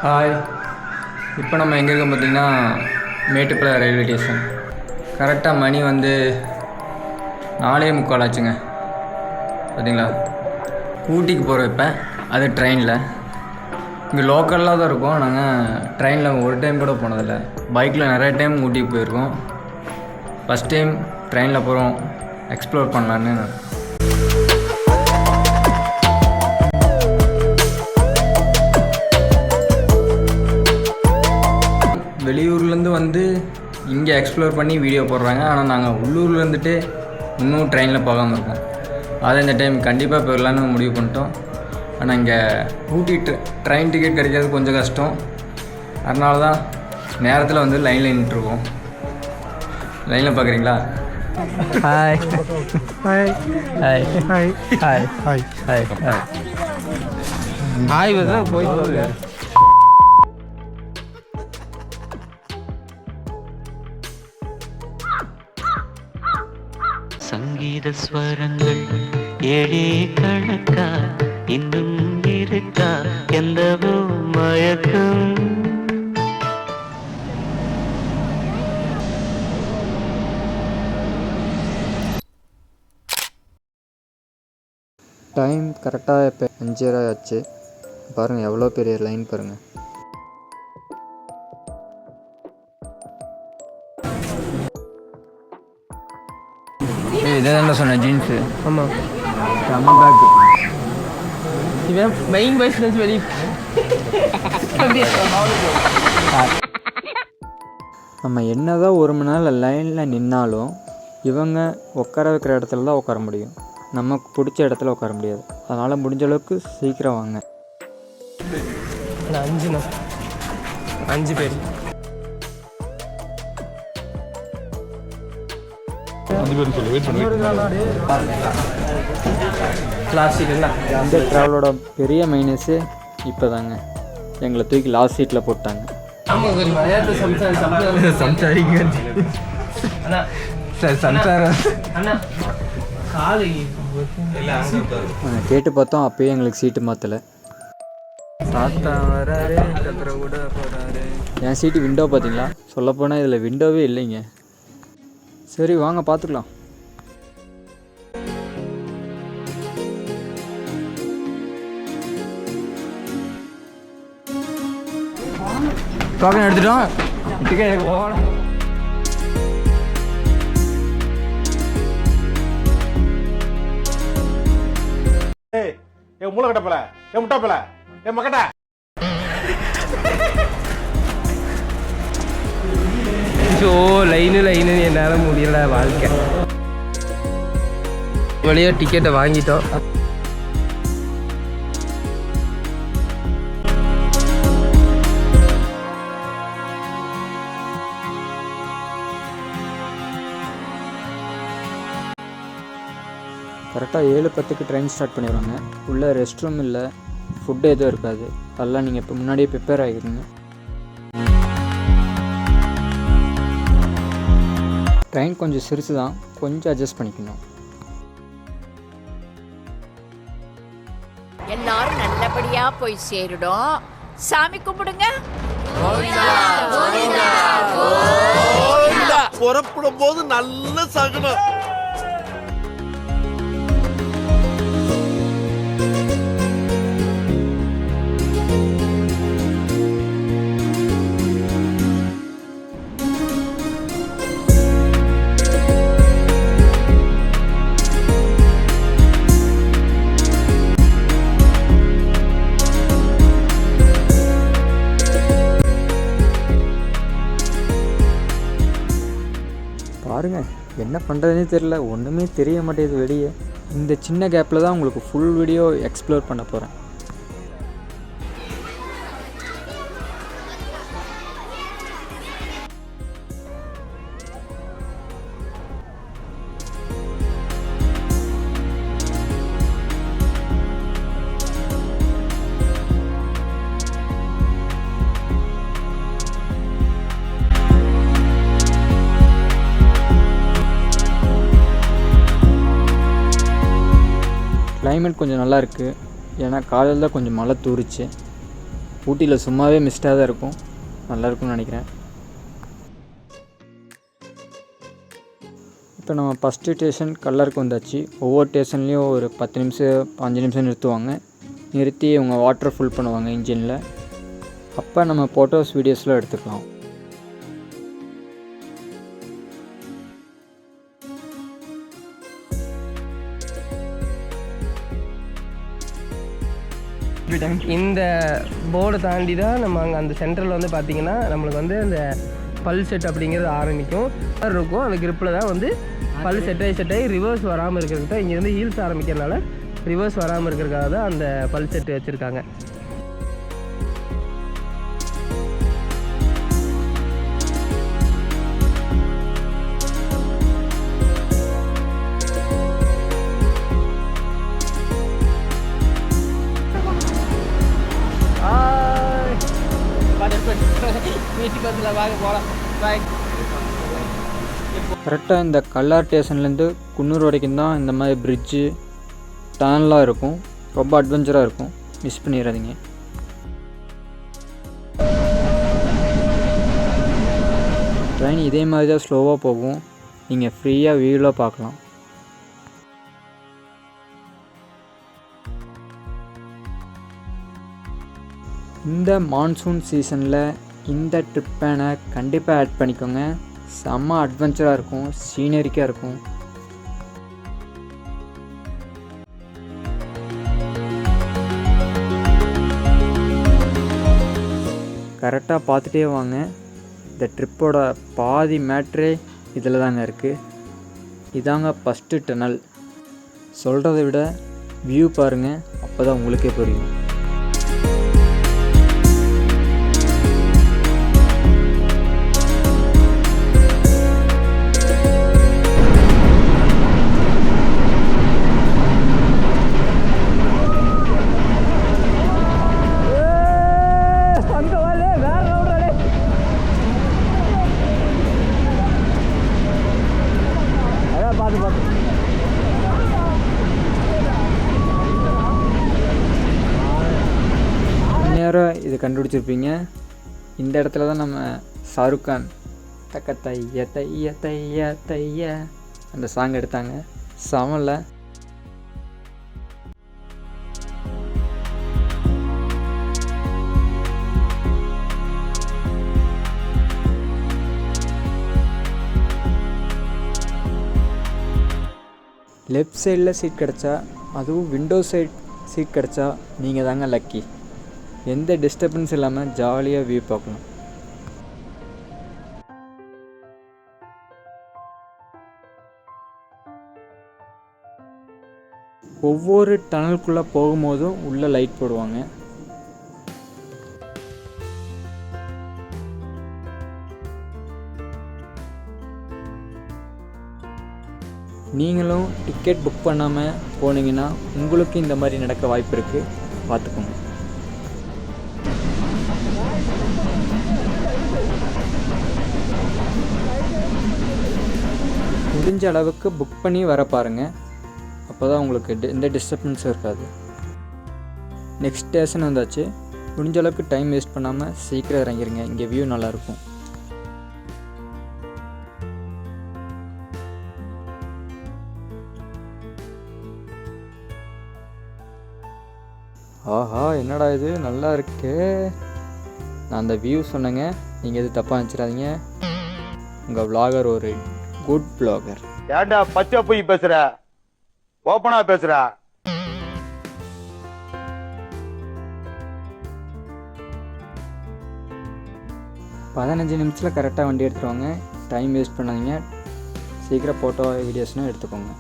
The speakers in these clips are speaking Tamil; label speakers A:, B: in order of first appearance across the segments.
A: ஹாய். இப்போ நம்ம எங்கே இருக்கோம் பார்த்திங்கன்னா மேட்டுப்பாளையம் ரயில்வே ஸ்டேஷன். கரெக்டாக மணி வந்து 4:45 ஆச்சுங்க. பார்த்தீங்களா, ஊட்டிக்கு போகிறோம் இப்போ. அது ட்ரெயினில். இங்கே லோக்கலாக தான் இருக்கும். நாங்கள் ட்ரெயினில் ஒரு டைம் கூட போனதில்லை. பைக்கில் நிறைய டைம் ஊட்டிக்கு போயிருக்கோம். ஃபஸ்ட் டைம் ட்ரெயினில் போகிறோம், எக்ஸ்ப்ளோர் பண்ணலான்னு. வெளியூர்லேருந்து வந்து இங்கே எக்ஸ்ப்ளோர் பண்ணி வீடியோ போடுறாங்க. ஆனால் நாங்கள் உள்ளூரில் இருந்துட்டு இன்னும் ட்ரெயினில் போகாமல் இருக்கோம். அதை இந்த டைம் கண்டிப்பாக போயிடலான்னு முடிவு பண்ணிட்டோம். ஆனால் இங்கே ஊட்டி ட்ரெயின் டிக்கெட் கிடைக்கிறது கொஞ்சம் கஷ்டம். அதனால தான் நேரத்தில் வந்து லைனில் நின்றுருக்கோம். லைனில் பார்க்குறீங்களா? Hi hi hi hi hi hi hi hi hi தான் போயிட்டு
B: சங்கீத ஸ்வரங்கள் ஏழே கணக்கா இன்னும் இருக்கா எந்தவோ மயக்கம்.
A: டைம் கரெக்டாக இப்போ 5:30 ஆச்சு. பாருங்கள் எவ்வளோ பெரிய லைன் பாருங்கள். இதே தான் சொன்னேன், ஜீன்ஸு.
C: ஆமாம்,
A: செம்ம பேக்கு.
C: இவன் மெயின் வயசுலேருந்து வெளியே
A: நம்ம என்ன தான் 1 மணி நேரம் லைனில் நின்னாலும் இவங்க உட்கார வைக்கிற இடத்துல தான் உட்கார முடியும். நமக்கு பிடிச்ச இடத்துல உட்கார முடியாது. அதனால் முடிஞ்ச அளவுக்கு சீக்கிரம் வாங்க.
C: 5 பேர்
A: இந்த ட்ராவலோட பெரிய மைனஸு இப்போ தாங்க எங்களை தூக்கி லாஸ்ட் சீட்டில் போட்டாங்க. கேட்டு பார்த்தோம், அப்பயே எங்களுக்கு சீட்டு மாற்றலை. என் சீட்டு விண்டோ பார்த்தீங்களா? சொல்லப்போனால் இதில் விண்டோவே இல்லைங்க. சரி வாங்க பார்த்துக்கலாம். டோக்கன் எடுத்துட்டோம். டிக்கெட் போகலாம்.
D: ஏ மூளை கட்டப்பல, ஏ முட்டாப்பல, ஏ மக்கட்ட.
C: ஸோ லைனு என்னால் முடியல வாழ்க்கை. வழியாக டிக்கெட்டை வாங்கிட்டோம்.
A: கரெக்டாக 7:10 ட்ரெயின் ஸ்டார்ட் பண்ணிடுவாங்க. உள்ளே ரெஸ்ட் ரூம் இல்லை, ஃபுட்டு எதுவும் இருக்காது. அதெல்லாம் நீங்கள் இப்போ முன்னாடியே ப்ரிப்பேர் ஆகிருங்க. ட்ரெயின் கொஞ்சம் சிறுசு தான், கொஞ்சம் அட்ஜஸ்ட் பண்ணிக்கணும்.
E: எல்லாரும் நல்லபடியா போய் சேருடும். சாமி கும்பிடுங்க.
D: புறப்படும் போது நல்ல சகுனம்.
A: பாருங்கள், என்ன பண்ணுறதுனே தெரில, ஒன்றுமே தெரிய மாட்டேங்குது வெளியே. இந்த சின்ன கேப்பில் தான் உங்களுக்கு ஃபுல் வீடியோ எக்ஸ்ப்ளோர் பண்ண போகிறேன். கிளைமேட் கொஞ்சம் நல்லா இருக்குது. ஏன்னா காலையில் தான் கொஞ்சம் மழை தூரிச்சு. ஊட்டியில் சும்மாவே மிஸ்டாக தான் இருக்கும், நல்லாயிருக்கும்னு நினைக்கிறேன். இப்போ நம்ம ஃபஸ்ட்டு ஸ்டேஷன் கல்லருக்கு வந்தாச்சு. ஒவ்வொரு ஸ்டேஷன்லேயும் ஒரு 10 நிமிஷம் 5 நிமிஷம் நிறுத்துவாங்க. நிறுத்தி அவங்க வாட்டர் ஃபுல் பண்ணுவாங்க இன்ஜினில். அப்போ நம்ம ஃபோட்டோஸ் வீடியோஸ்லாம் எடுத்துக்கலாம்.
C: இந்த போர்டை தாண்டி தான் நம்ம அங்கே அந்த சென்டரில் வந்து பார்த்திங்கன்னா நம்மளுக்கு வந்து அந்த பல் செட் அப்படிங்கிறது ஆரம்பிக்கும் இருக்கும். அந்த கிரிப்பில் தான் வந்து பல் செட்டாகி ரிவர்ஸ் வராமல் இருக்கிறதுக்கு தான் இங்கேருந்து ஹீல்ஸ் ஆரம்பிக்கிறதுனால ரிவர்ஸ் வராமல் இருக்கிறதுக்காக தான் அந்த பல் செட்டு வச்சுருக்காங்க.
A: கரெக்டாக இந்த கல்லார் ஸ்டேஷன்லேருந்து குன்னூர் வரைக்கும் தான் இந்த மாதிரி பிரிட்ஜு டனல்லாம் இருக்கும். ரொம்ப அட்வென்ச்சராக இருக்கும், மிஸ் பண்ணிடாதீங்க. ட்ரெயின் இதே மாதிரி தான் ஸ்லோவாக போகும், நீங்கள் ஃப்ரீயாக வியூவில் பார்க்கலாம். இந்த மான்சூன் சீசனில் இந்த ட்ரிப்பனை கண்டிப்பாக ஆட் பண்ணிக்கோங்க. செம்ம அட்வென்ச்சராக இருக்கும், சீனரிக்காக இருக்கும். கரெக்டாக பார்த்துட்டே வாங்க. இந்த ட்ரிப்போட பாதி மேட்ரே இதில் தாங்க இருக்குது. இதாங்க ஃபஸ்ட்டு டனல். சொல்கிறத விட வியூ பாருங்கள், அப்போ தான் உங்களுக்கே புரியும். இது கண்டுபிடிச்சிருப்பீங்க. இந்த இடத்துல தான் நம்ம ஷாருக் கான் தக்க தைய தைய தைய தைய அந்த சாங் எடுத்தாங்க. செமல்ல. லெஃப்ட் சைடில் சீட் கிடச்சா, அதுவும் விண்டோ சைட் சீட் கிடச்சா நீங்கள் தாங்க லக்கி. எந்த டிஸ்டர்பன்ஸ் இல்லாமல் ஜாலியாக வியூ பார்க்கலாம். ஒவ்வொரு டனலுக்குள்ளே போகும்போதும் உள்ளே லைட் போடுவாங்க. நீங்களும் டிக்கெட் புக் பண்ணாமல் போனீங்கன்னா உங்களுக்கு இந்த மாதிரி நடக்க வாய்ப்பு இருக்குது, பார்த்துக்கோங்க. முடிஞ்ச அளவுக்கு புக் பண்ணி வர பாருங்கள், அப்போ தான் உங்களுக்கு எந்த டிஸ்டர்பன்ஸும் இருக்காது. நெக்ஸ்ட் ஸ்டேஷன் வந்தாச்சு. முடிஞ்ச அளவுக்கு டைம் வேஸ்ட் பண்ணாமல் சீக்கிரம் இறங்கிடுங்க, இங்கே வியூ நல்லாயிருக்கும். ஆஹா, என்னடா இது நல்லா இருக்கு. நான் அந்த வியூ சொன்னேங்க, நீங்கள் எது தப்பாக நினச்சிடாதீங்க. உங்கள் விளாகர் ஒரு குட் விளாகர்.
D: ஏன்டா பச்சை போய் பேசுற, ஓப்பனா பேசுற.
A: 15 நிமிஷத்தில் கரெக்டாக வண்டி எடுத்துருவாங்க. டைம் வேஸ்ட் பண்ணாதீங்க, சீக்கிரம் ஃபோட்டோ வீடியோஸ்னால் எடுத்துக்கோங்க.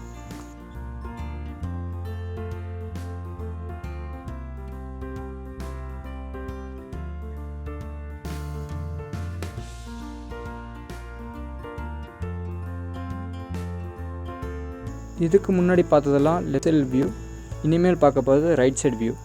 A: இதுக்கு முன்னாடி பார்த்ததெல்லாம் லெஃப்ட் சைடு வியூ, இனிமேல் பார்க்க போகிறது ரைட் சைடு வியூ.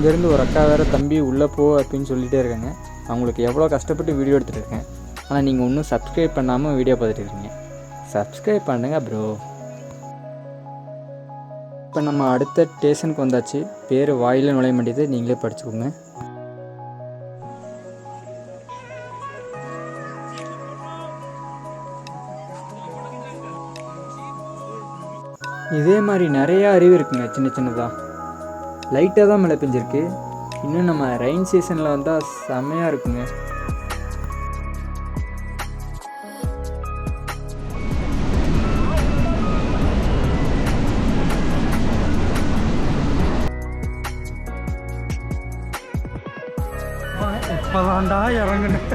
A: அங்கேருந்து ஒரு அக்கா வேறு தம்பி உள்ளே போ அப்படின்னு சொல்லிகிட்டே இருக்காங்க. அவங்களுக்கு எவ்வளோ கஷ்டப்பட்டு வீடியோ எடுத்துகிட்டு இருக்கேன். ஆனால் நீங்கள் இன்னும் சப்ஸ்கிரைப் பண்ணாமல் வீடியோ பார்த்துட்டு இருக்கீங்க. சப்ஸ்கிரைப் பண்ணுங்க ப்ரோ. இப்போ நம்ம அடுத்த ஸ்டேஷனுக்கு வந்தாச்சு. பேர் வாயில் நுழைய மாட்டேது, நீங்களே படிச்சுக்கோங்க. இதே மாதிரி நிறையா அருவி இருக்குங்க, சின்ன சின்னதாக. லைட்டாக தான் மழை பெஞ்சிருக்கு. இன்னும் நம்ம ரெயின் சீசனில் வந்தால் செம்மையாக இருக்குங்க.
F: இப்பதான்டா இறங்குனேன்.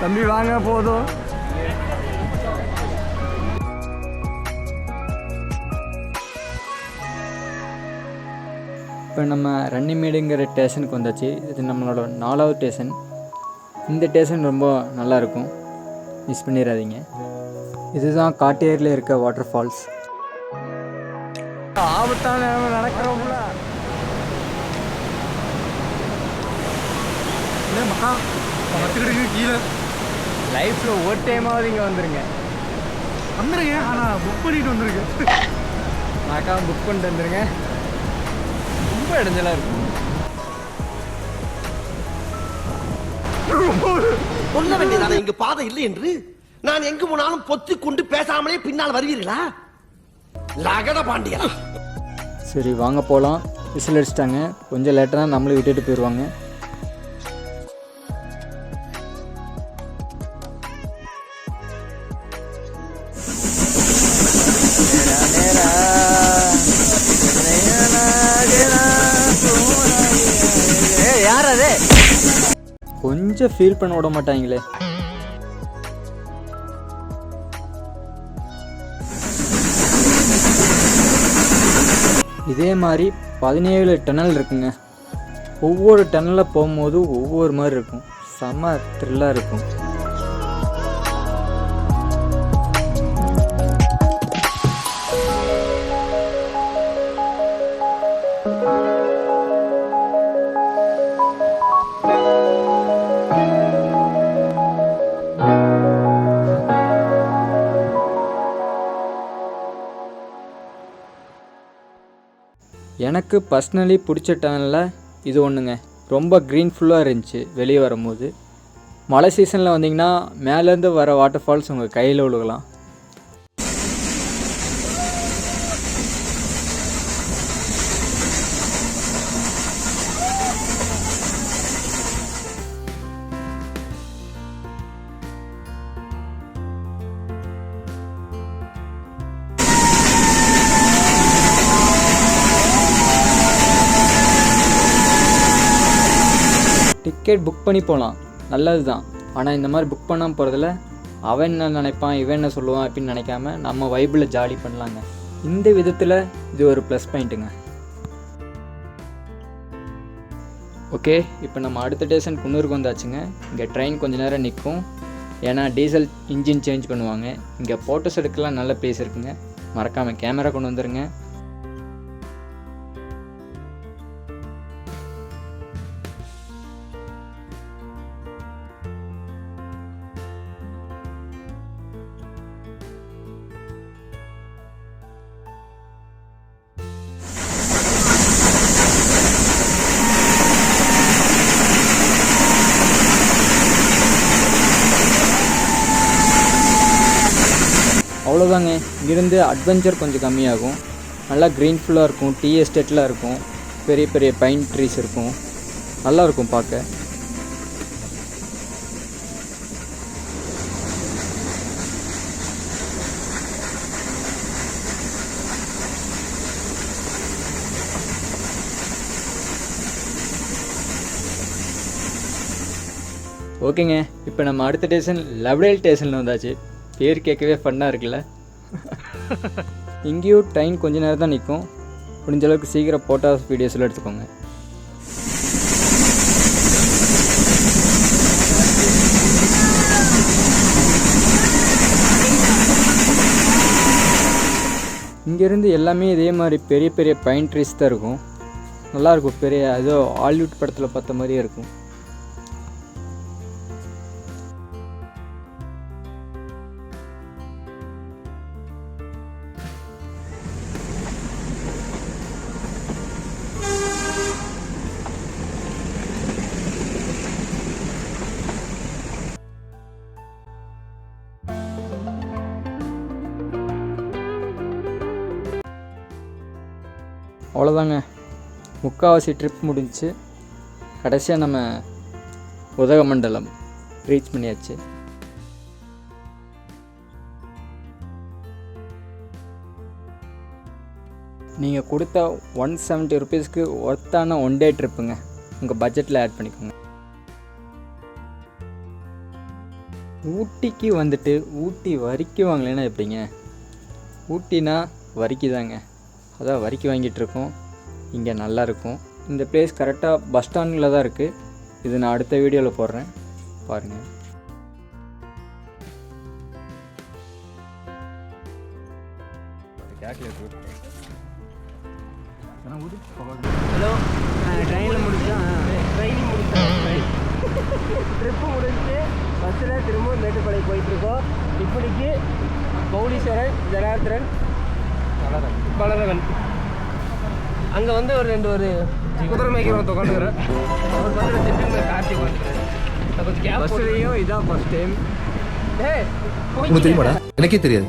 C: தம்பி வாங்க போதும்.
A: இப்போ நம்ம ரன்னிமேடுங்கிற ஸ்டேஷனுக்கு வந்தாச்சு. இது நம்மளோட 4வது ஸ்டேஷன். இந்த ஸ்டேஷன் ரொம்ப நல்லாயிருக்கும், மிஸ் பண்ணிடாதீங்க. இதுதான் காட்டேரியில் இருக்க வாட்டர் ஃபால்ஸ்.
C: ஆபத்தான நடக்கிறோம்ல.
F: கீழே
C: லைஃப்பில் ஒரு டைமாவது இங்கே வந்துருங்க.
F: வந்துருங்க. ஆனால் புக் பண்ணிட்டு வந்துருக்கு.
C: மறக்காம புக் பண்ணிட்டு வந்துருங்க. ரொம்ப இடைஞ்சலாக இருக்கும்.
G: சொல்ல வேண்டியதான இங்கு பாதை இல்லை என்று. நான் எங்கு போனாலும் பொத்தி கொண்டு பேசாமலே பின்னால் வருவீர்களா? லகட பாண்டியா.
A: சரி வாங்க போகலாம். விசில் அடிச்சிட்டாங்க. கொஞ்சம் லேட்டாக தான் நம்மளை விட்டுட்டு போயிடுவாங்க.
C: யார் அது?
A: கொஞ்சம் ஃபீல் பண்ண விட மாட்டாங்களே. இதே மாதிரி 17 டனல் இருக்குங்க. ஒவ்வொரு டனலில் போகும்போது ஒவ்வொரு மாதிரி இருக்கும். செம்ம த்ரில்லாக இருக்கும். எனக்கு பர்சனலி பிடிச்ச டனலில் இது ஒன்றுங்க. ரொம்ப க்ரீன்ஃபுல்லாக இருந்துச்சு வெளியே வரும்போது. மழை சீசனில் வந்தீங்கன்னா மேலேருந்து வர வாட்டர் ஃபால்ஸ் உங்கள் கையில் விழுகலாம். டிக்கெட் புக் பண்ணி போகலாம், நல்லது தான். ஆனால் இந்த மாதிரி புக் பண்ணாமல் போகிறதுல அவன் என்ன நினைப்பான், இவன் என்ன சொல்லுவான் அப்படின்னு நினைக்காம நம்ம வைபிள் ஜாலி பண்ணலாங்க. இந்த விதத்தில் இது ஒரு ப்ளஸ் பாயிண்ட்டுங்க. ஓகே, இப்போ நம்ம அடுத்த ஸ்டேஷன் குன்னூருக்கு வந்தாச்சுங்க. இங்கே ட்ரெயின் கொஞ்சம் நேரம் நிற்கும், ஏன்னா டீசல் இன்ஜின் சேஞ்ச் பண்ணுவாங்க. இங்கே ஃபோட்டோஸ் எடுக்கலாம் நல்ல ப்ளேஸ் இருக்குங்க. மறக்காமல் கேமரா கொண்டு வந்துடுங்க. அவ்வளோதாங்க. இங்கேருந்து அட்வென்ச்சர் கொஞ்சம் கம்மியாகும். நல்லா க்ரீன்ஃபுல்லாக இருக்கும், டீ எஸ்டேட்லாம் இருக்கும், பெரிய பெரிய பைன் ட்ரீஸ் இருக்கும், நல்லாயிருக்கும் பார்க்க. ஓகேங்க, இப்போ நம்ம அடுத்த ஸ்டேஷன் லவ்டேல் ஸ்டேஷனில் வந்தாச்சு. பேர் கேட்கவே ஃபன்னாக இருக்குல்ல. இங்கேயும் ட்ரெயின் கொஞ்ச நேரம் தான் நிற்கும். முடிஞ்ச அளவுக்கு சீக்கிரம் ஃபோட்டோஸ் வீடியோஸில் எடுத்துக்கோங்க. இங்கேருந்து எல்லாமே இதே மாதிரி பெரிய பெரிய பைன் ட்ரீஸ் தான் இருக்கும். நல்லாயிருக்கும். பெரிய ஏதோ ஹாலிவுட் படத்தில் பார்த்த மாதிரியே இருக்கும். அவ்வளோதாங்க, முக்கால்வாசி ட்ரிப் முடிஞ்சு. கடைசியாக நம்ம உதகமண்டலம் ரீச் பண்ணியாச்சு. நீங்கள் கொடுத்த 170 ருபீஸ்க்கு ஒர்த்தான 1 டே ட்ரிப்புங்க. உங்கள் பட்ஜெட்டில் ஆட் பண்ணிக்கோங்க. ஊட்டிக்கு வந்துட்டு ஊட்டி வரிக்கு வாங்கலைன்னா எப்படிங்க? ஊட்டினா வரிக்கு தாங்க. அதான் வரிக்கு வாங்கிட்டு இருக்கோம். இங்கே நல்லாயிருக்கும். இந்த பிளேஸ் கரெக்டாக பஸ் ஸ்டாண்டில் தான் இருக்குது. இது நான் அடுத்த வீடியோவில் போடுறேன், பாருங்கள்.
C: ஹலோ, ட்ரெயினில் முடிச்சோம். ட்ரிப்பு முடிஞ்சு பஸ்ஸில் திரும்ப மேட்டுப்பாளையம் போயிட்டுருக்கோம். இப்படிக்கு பௌலீஸ்வரன், ஜனார்த்தரன், பலரவன். அங்கே வந்து ஒரு 2 குதிரை மேய்க்கிறவன் உட்காந்துக்கிறேன். அவர் பஸ்ஸில் சிட்டு கார்த்தி உட்காந்துக்கிறேன். கொஞ்சம் கேப் பஸ்ஸுலேயும் இதான் ஃபஸ்ட் டைம்.
H: உனக்கு தெரியுமாடா? எனக்கே தெரியாது.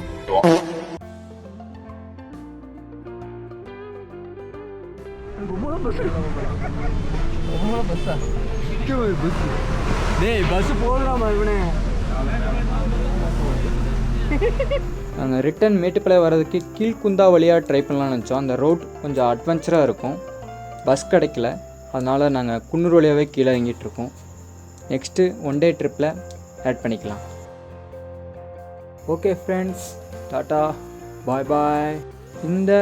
A: நாங்கள் ரிட்டன் மேட்டுப்பாளையம் வர்றதுக்கு கீழ்குந்தா வழியாக ட்ரை பண்ணலாம்னு நினச்சோம். அந்த ரோட் கொஞ்சம் அட்வென்ச்சராக இருக்கும். பஸ் கிடைக்கல, அதனால் நாங்கள் குன்னூர் வழியாகவே கீழே இறங்கிட்டுருக்கோம். நெக்ஸ்ட்டு 1 டே ட்ரிப்பில் ஆட் பண்ணிக்கலாம். ஓகே ஃப்ரெண்ட்ஸ், டாட்டா, பாய் பாய். இந்த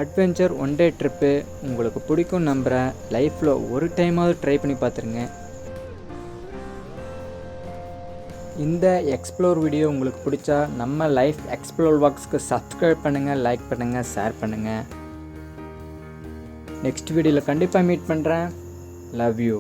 A: அட்வென்ச்சர் 1 டே ட்ரிப்பு உங்களுக்கு பிடிக்கும் நம்புகிறேன். லைஃப்பில் ஒரு டைமாவது ட்ரை பண்ணி பார்த்துருங்க. இந்த எக்ஸ்ப்ளோர் வீடியோ உங்களுக்கு பிடிச்சா நம்ம லைஃப் எக்ஸ்ப்ளோர் பாக்ஸ்க்கு சப்ஸ்கிரைப் பண்ணுங்கள், லைக் பண்ணுங்கள், ஷேர் பண்ணுங்கள். நெக்ஸ்ட் வீடியோவில் கண்டிப்பாக மீட் பண்ணுறேன். Love you.